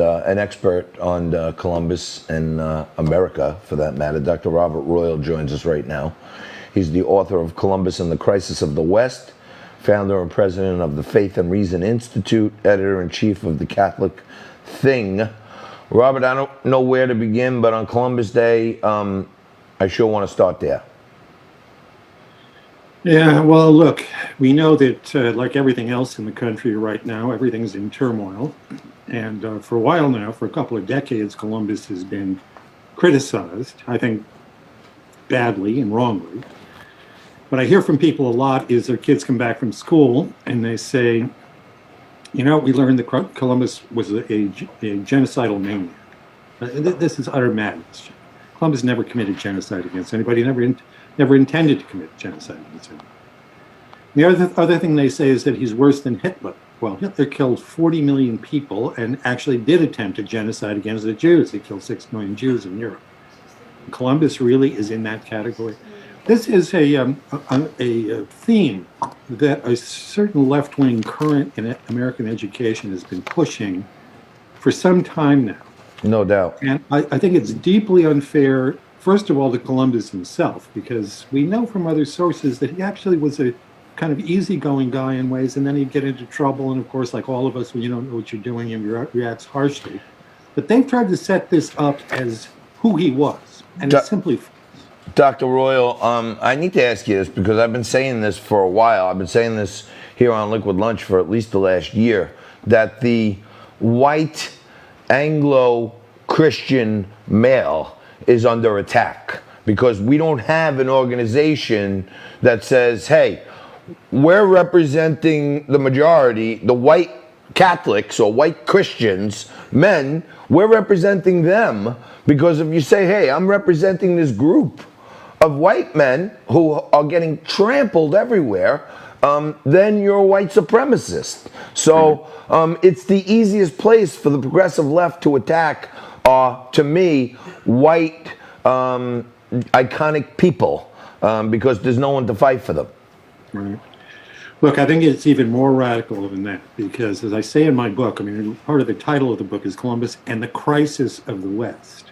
and an expert on Columbus and America, for that matter. Dr. Robert Royal joins us right now. He's the author of Columbus and the Crisis of the West, founder and president of the Faith and Reason Institute, editor-in-chief of the Catholic Thing. Robert, I don't know where to begin, but on Columbus Day, I sure want to start there. Yeah, well, look, we know that like everything else in the country right now, everything's in turmoil. And for a while now, for a couple of decades, Columbus has been criticized, I think badly and wrongly. What I hear from people a lot is their kids come back from school and they say, you know, we learned that Columbus was a genocidal maniac. This is utter madness. Columbus never committed genocide against anybody, never intended to commit genocide against anybody. The other thing they say is that he's worse than Hitler. Well, Hitler killed 40 million people and actually did attempt a genocide against the Jews. He killed 6 million Jews in Europe. Columbus really is in that category. This is a theme that a certain left-wing current in American education has been pushing for some time now. No doubt. And I think it's deeply unfair, first of all, to Columbus himself, because we know from other sources that he actually was a kind of easygoing guy in ways, and then he'd get into trouble. And of course, like all of us, when you don't know what you're doing, he reacts harshly. But they've tried to set this up as who he was, and it's simply false. Dr. Royal, I need to ask you this because I've been saying this for a while. I've been saying this here on Liquid Lunch for at least the last year, that the white Anglo-Christian male is under attack because we don't have an organization that says, hey, we're representing the majority, the white Catholics or white Christians, men, we're representing them, because if you say, hey, I'm representing this group of white men who are getting trampled everywhere, then you're a white supremacist. So it's the easiest place for the progressive left to attack, to me, white iconic people, because there's no one to fight for them. Right. Look, I think it's even more radical than that, because as I say in my book, I mean, part of the title of the book is Columbus and the Crisis of the West.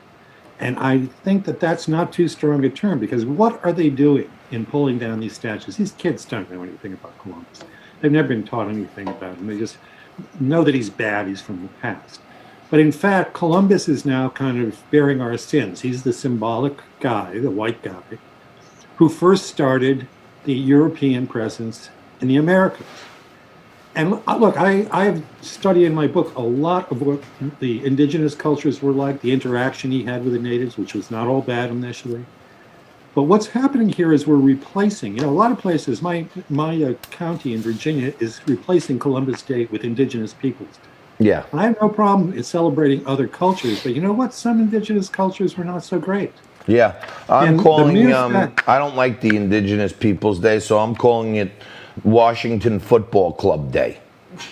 And I think that that's not too strong a term, because what are they doing in pulling down these statues? These kids don't know anything about Columbus. They've never been taught anything about him. They just know that he's bad, he's from the past. But in fact, Columbus is now kind of bearing our sins. He's the symbolic guy, the white guy, who first started the European presence in the Americas. And look, I've studied in my book a lot of what the indigenous cultures were like, the interaction he had with the natives, which was not all bad initially. But what's happening here is we're replacing, a lot of places, my county in Virginia is replacing Columbus Day with Indigenous Peoples Day. Yeah. And I have no problem in celebrating other cultures, but you know what? Some indigenous cultures were not so great. Yeah. I don't like the Indigenous Peoples Day, so I'm calling it Washington Football Club Day,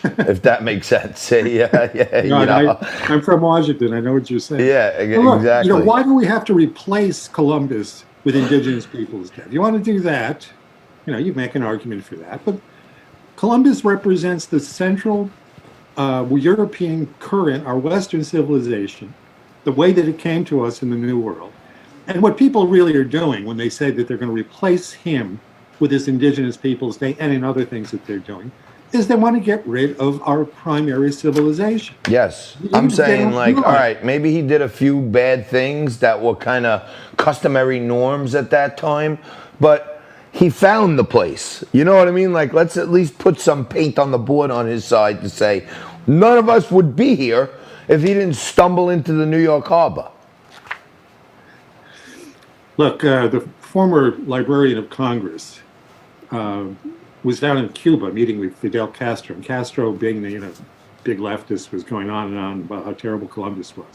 if that makes sense. Yeah. No, I'm from Washington. I know what you're saying. Yeah, look, exactly. Why do we have to replace Columbus with Indigenous Peoples Day? If you want to do that, you make an argument for that. But Columbus represents the central European current, our Western civilization, the way that it came to us in the New World. And what people really are doing when they say that they're going to replace him with this Indigenous Peoples Day and in other things that they're doing, is they want to get rid of our primary civilization. Yes. I'm saying, all right, maybe he did a few bad things that were kind of customary norms at that time, but he found the place. You know what I mean? Like, let's at least put some paint on the board on his side to say, none of us would be here if he didn't stumble into the New York harbor. Look, the former Librarian of Congress was down in Cuba meeting with Fidel Castro. And Castro, being the big leftist, was going on and on about how terrible Columbus was.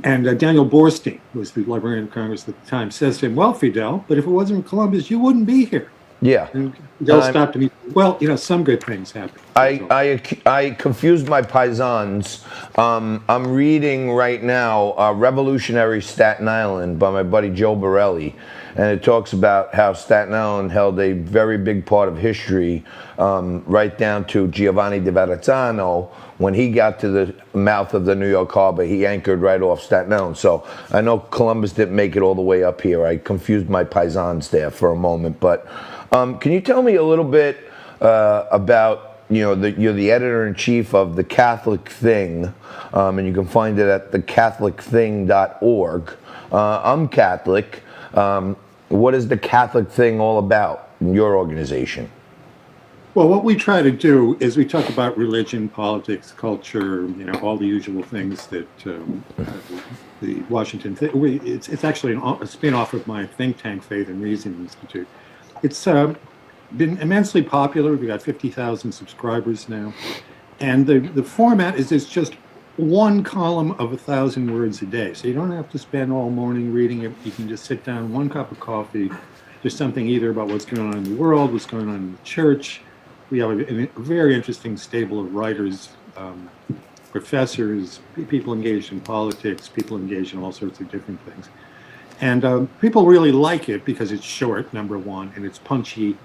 And Daniel Borstein, who was the Librarian of Congress at the time, says to him, well, Fidel, but if it wasn't for Columbus, you wouldn't be here. Yeah. And Fidel stopped and he said, well, some good things happen. I confused my paisans. I'm reading right now Revolutionary Staten Island by my buddy Joe Borelli. and it talks about how Staten Island held a very big part of history, right down to Giovanni di Verrazzano. When he got to the mouth of the New York Harbor, he anchored right off Staten Island. So I know Columbus didn't make it all the way up here. I confused my paisans there for a moment. But can you tell me a little bit about, you're the editor-in-chief of The Catholic Thing, and you can find it at thecatholicthing.org. I'm Catholic. What is The Catholic Thing all about in your organization? Well, what we try to do is we talk about religion, politics, culture, all the usual things that the Washington thing. It's actually a spin-off of my think tank, Faith and Reason Institute. It's been immensely popular. We've got 50,000 subscribers now. And the format is it's just one column of 1,000 words a day. So you don't have to spend all morning reading it. You can just sit down, one cup of coffee. There's something either about what's going on in the world, what's going on in the church. We have a very interesting stable of writers, professors, people engaged in politics, people engaged in all sorts of different things. And people really like it because it's short, number one, and it's punchy,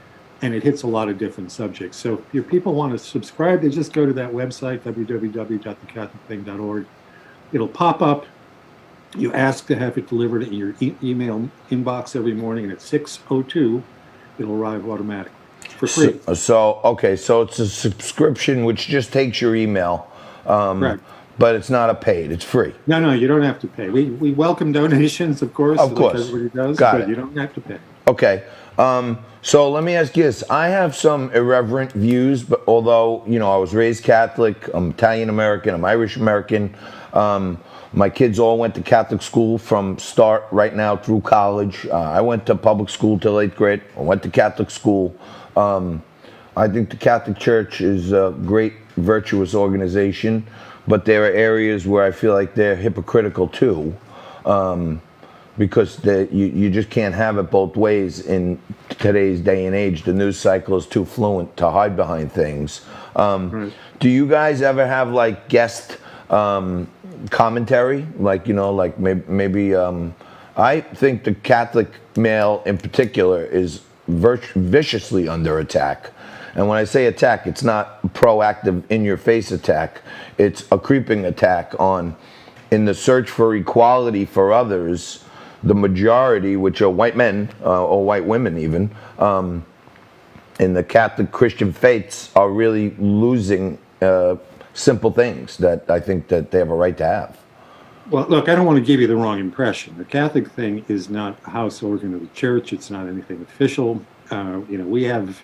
and it hits a lot of different subjects. So if your people want to subscribe, they just go to that website, www.thecatholicthing.org. It'll pop up. You ask to have it delivered in your email inbox every morning, and at 6:02, it'll arrive automatically. For free. So it's a subscription which just takes your email, Right. but it's not a paid. It's free. No, you don't have to pay. We welcome donations, of course. Of course. Like everybody does, Got but it. you don't have to pay. Okay. So let me ask you this. I have some irreverent views, but although, I was raised Catholic, I'm Italian American, I'm Irish American. My kids all went to Catholic school from start right now through college. I went to public school till 8th grade. I went to Catholic school. I think the Catholic Church is a great, virtuous organization, but there are areas where I feel like they're hypocritical too, because you just can't have it both ways in today's day and age. The news cycle is too fluent to hide behind things. Right. Do you guys ever have like guest commentary? Maybe I think the Catholic mail in particular is viciously under attack. And when I say attack, it's not proactive in-your-face attack. It's a creeping attack in the search for equality for others, the majority, which are white men or white women even, in the Catholic Christian faiths are really losing simple things that I think that they have a right to have. Well, look, I don't want to give you the wrong impression. The Catholic Thing is not a house organ of the church. It's not anything official. We have.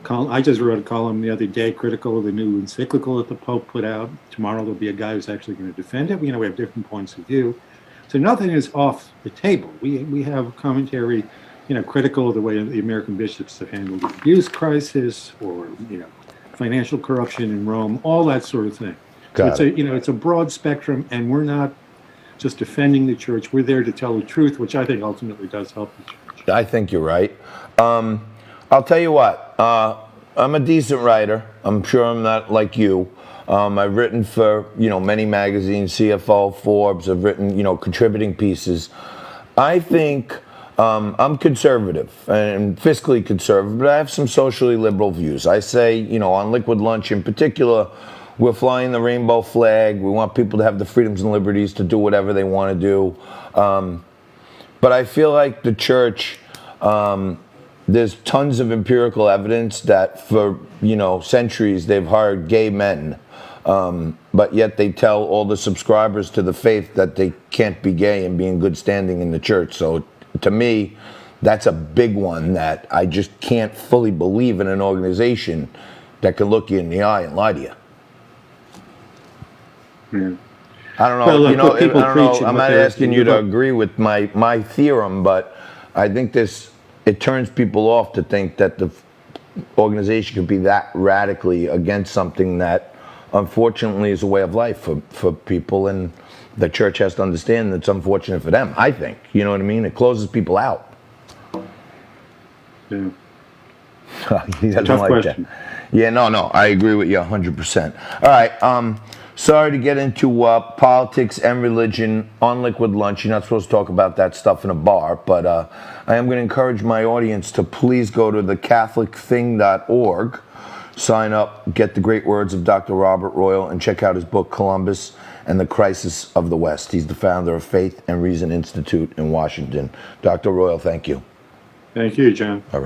I just wrote a column the other day critical of the new encyclical that the Pope put out. Tomorrow there'll be a guy who's actually going to defend it. We have different points of view. So nothing is off the table. We have commentary, critical of the way the American bishops have handled the abuse crisis, or financial corruption in Rome, all that sort of thing. So it's a broad spectrum, and we're not just defending the church. We're there to tell the truth, which I think ultimately does help the church. I think you're right. I'll tell you what, I'm a decent writer. I'm sure I'm not like you. I've written for, many magazines, CFO, Forbes. I've written, contributing pieces. I think I'm conservative and fiscally conservative, but I have some socially liberal views. I say, on Liquid Lunch in particular, we're flying the rainbow flag. We want people to have the freedoms and liberties to do whatever they want to do. But I feel like the church, there's tons of empirical evidence that for, centuries they've hired gay men, but yet they tell all the subscribers to the faith that they can't be gay and be in good standing in the church. So to me, that's a big one that I just can't fully believe in an organization that can look you in the eye and lie to you. Yeah. I don't know. Well, look, what people I don't know. preach and I'm what not they're- asking you to agree with my theorem, but I think it turns people off to think that the organization could be that radically against something that unfortunately is a way of life for people, and the church has to understand that it's unfortunate for them, I think. You know what I mean? It closes people out. Yeah. He doesn't Tough like question. that. Yeah, no, I agree with you 100%. All right, Sorry to get into politics and religion on Liquid Lunch. You're not supposed to talk about that stuff in a bar, but I am going to encourage my audience to please go to thecatholicthing.org, sign up, get the great words of Dr. Robert Royal, and check out his book, Columbus and the Crisis of the West. He's the founder of Faith and Reason Institute in Washington. Dr. Royal, thank you. Thank you, John.